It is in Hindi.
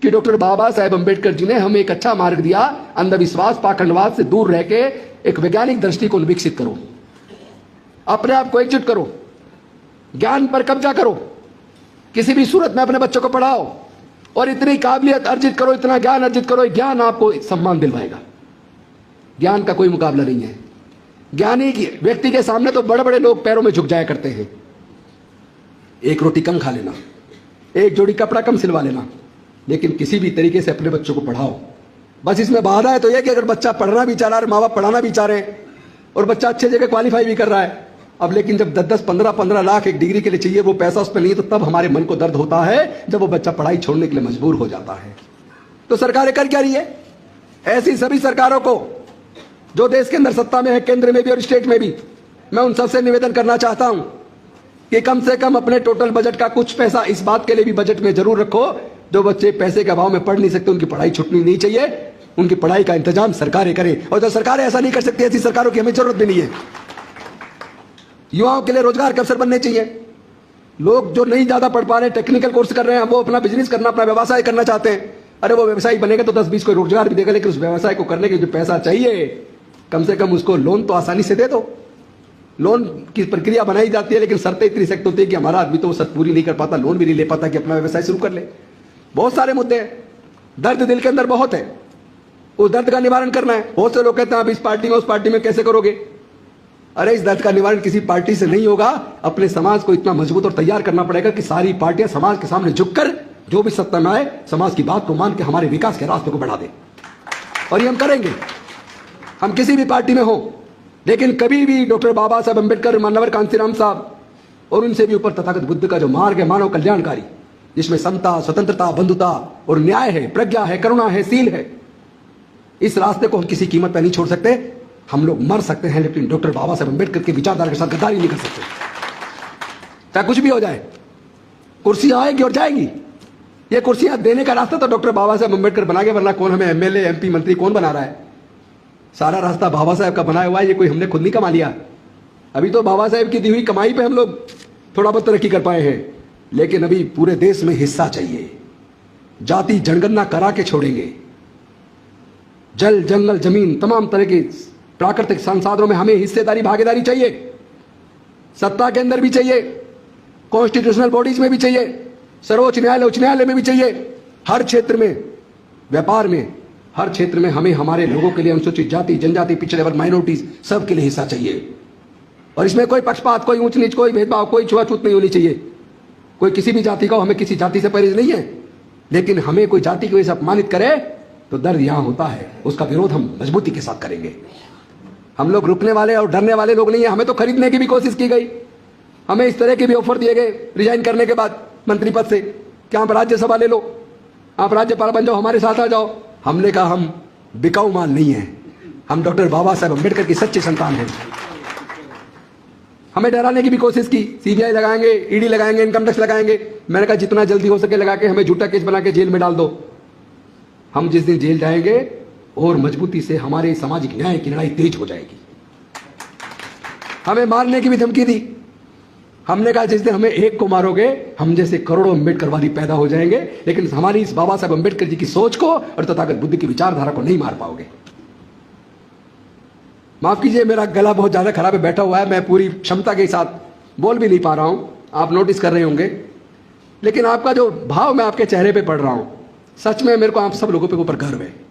कि डॉक्टर बाबा साहेब अंबेडकर जी ने हमें एक अच्छा मार्ग दिया, अंधविश्वास पाखंडवाद से दूर रह के एक वैज्ञानिक दृष्टिकोण विकसित करो, अपने आप को एकजुट करो, ज्ञान पर कब्जा करो, किसी भी सूरत में अपने बच्चों को पढ़ाओ और इतनी काबिलियत अर्जित करो, इतना ज्ञान अर्जित करो, ज्ञान आपको सम्मान दिलवाएगा। ज्ञान का कोई मुकाबला नहीं है। ज्ञानी व्यक्ति के सामने तो बड़े बड़े लोग पैरों में झुक जाया करते हैं। एक रोटी कम खा लेना, एक जोड़ी कपड़ा कम सिलवा लेना, लेकिन किसी भी तरीके से अपने बच्चों को पढ़ाओ। बस इसमें बाधा है तो यह कि अगर बच्चा पढ़ना भी चाह रहा है, माँ बाप पढ़ाना भी चाह रहे हैं और बच्चा अच्छे जगह क्वालिफाई भी कर रहा है, अब लेकिन जब 10-10, 15-15 लाख एक डिग्री के लिए चाहिए, वो पैसा उस पर नहीं है, तो तब हमारे मन को दर्द होता है जब वो बच्चा पढ़ाई छोड़ने के लिए मजबूर हो जाता है। तो सरकारें कर क्या रही है? ऐसी सभी सरकारों को जो देश के अंदर सत्ता में है, केंद्र में भी और स्टेट में भी, मैं उन सबसे निवेदन करना चाहता हूं कि कम से कम अपने टोटल बजट का कुछ पैसा इस बात के लिए भी बजट में जरूर रखो, जो बच्चे पैसे के अभाव में पढ़ नहीं सकते उनकी पढ़ाई छूटनी नहीं चाहिए, उनकी पढ़ाई का इंतजाम सरकारें करें। और जो सरकारें ऐसा नहीं कर सकती, ऐसी सरकारों की हमें जरूरत भी नहीं है। युवाओं के लिए रोजगार के अवसर बनने चाहिए। लोग जो नहीं ज्यादा पढ़ पा रहे, टेक्निकल कोर्स कर रहे हैं, वो अपना बिजनेस करना, अपना व्यवसाय करना चाहते हैं। अरे वो व्यवसाय बनेगा तो 10-20 को रोजगार भी देगा, लेकिन उस व्यवसाय को करने के जो पैसा चाहिए, कम से कम उसको लोन तो आसानी से दे दो। लोन की प्रक्रिया बनाई जाती है, लेकिन शर्तें इतनी सख्त होती है कि हमारा आदमी तो वो शर्त पूरी नहीं कर पाता, लोन भी नहीं ले पाता कि अपना व्यवसाय शुरू कर ले। बहुत सारे मुद्दे हैं, दर्द दिल के अंदर बहुत है, उस दर्द का निवारण करना है। बहुत से लोग कहते हैं आप इस पार्टी में उस पार्टी में कैसे करोगे? अरे इस दर्द का निवारण किसी पार्टी से नहीं होगा, अपने समाज को इतना मजबूत और तैयार करना पड़ेगा कि सारी पार्टियां समाज के सामने झुककर जो भी सत्ता में आए, समाज की बात को मान के हमारे विकास के रास्ते को बढ़ा दे। और ये हम करेंगे, हम किसी भी पार्टी में हो, लेकिन कभी भी डॉक्टर बाबा साहब अंबेडकर, मानवर कांसीराम साहब और उनसे भी ऊपर तथागत बुद्ध का जो मार्ग है मानव कल्याणकारी, जिसमें समता, स्वतंत्रता, बंधुता और न्याय है, प्रज्ञा है, करुणा है, सील है, इस रास्ते को हम किसी कीमत पर नहीं छोड़ सकते। हम लोग मर सकते हैं, लेकिन डॉक्टर बाबा साहब अंबेडकर के विचारधारा के साथ गद्दारी नहीं कर सकते। चाहे कुछ भी हो जाए, कुर्सियां आएगी और जाएगी। ये कुर्सियां देने का रास्ता तो डॉक्टर बाबा साहब अंबेडकर बना के, वरना कौन हमें एमएलए, एमपी, मंत्री कौन बना रहा है? सारा रास्ता बाबा साहब का बनाया हुआ है, ये कोई हमने खुद नहीं कमा लिया। अभी तो बाबा साहब की दी हुई कमाई पे हम लोग थोड़ा बहुत तरक्की कर पाए हैं, लेकिन अभी पूरे देश में हिस्सा चाहिए। जाति जनगणना करा के छोड़ेंगे। जल, जंगल, जमीन, तमाम तरह के प्राकृतिक संसाधनों में हमें हिस्सेदारी, भागीदारी चाहिए। सत्ता के अंदर भी चाहिए, कॉन्स्टिट्यूशनल बॉडीज में भी चाहिए, सर्वोच्च न्यायालय, उच्च न्यायालय में भी चाहिए। हर क्षेत्र में, व्यापार में, हर क्षेत्र में हमें हमारे लोगों के लिए, अनुसूचित जाति, जनजाति, पिछड़े वर्ग, माइनॉरिटीज, सबके लिए हिस्सा चाहिए। और इसमें कोई पक्षपात, कोई ऊंच नीच, कोई भेदभाव, कोई छुआछूत नहीं होनी चाहिए। कोई किसी भी जाति का, हमें किसी जाति से परहेज नहीं है, लेकिन हमें कोई जाति की वजह से अपमानित करे तो दर्द यहां होता है, उसका विरोध हम मजबूती के साथ करेंगे। हम लोग रुकने वाले और डरने वाले लोग नहीं है। हमें तो खरीदने की भी कोशिश की गई, हमें इस तरह के भी ऑफर दिए गए रिजाइन करने के बाद मंत्री पद से कि आप राज्यसभा ले लो, आप राज्यपाल बन जाओ, हमारे साथ आ जाओ। हमने कहा हम बिकाऊ माल नहीं है, हम डॉक्टर बाबा साहब अंबेडकर की सच्ची संतान हैं। हमें डराने की भी कोशिश की, सीबीआई लगाएंगे, ईडी लगाएंगे, इनकम टैक्स लगाएंगे। मैंने कहा जितना जल्दी हो सके लगा के हमें झूठा केस बना के जेल में डाल दो। हम जिस दिन जेल जाएंगे और मजबूती से हमारे सामाजिक न्याय की लड़ाई तेज हो जाएगी। हमें मारने की भी धमकी दी। हमने कहा जिस दिन हमें एक को मारोगे, हम जैसे करोड़ों अम्बेडकरवादी पैदा हो जाएंगे, लेकिन हमारी इस बाबा साहब अंबेडकर जी की सोच को और तथागत बुद्ध की विचारधारा को नहीं मार पाओगे। माफ कीजिए, मेरा गला बहुत ज्यादा खराब है, बैठा हुआ है, मैं पूरी क्षमता के साथ बोल भी नहीं पा रहा हूं, आप नोटिस कर रहे होंगे, लेकिन आपका जो भाव मैं आपके चेहरे पे पढ़ रहा हूं, सच में मेरे को आप सब लोगों पे ऊपर गर्व है।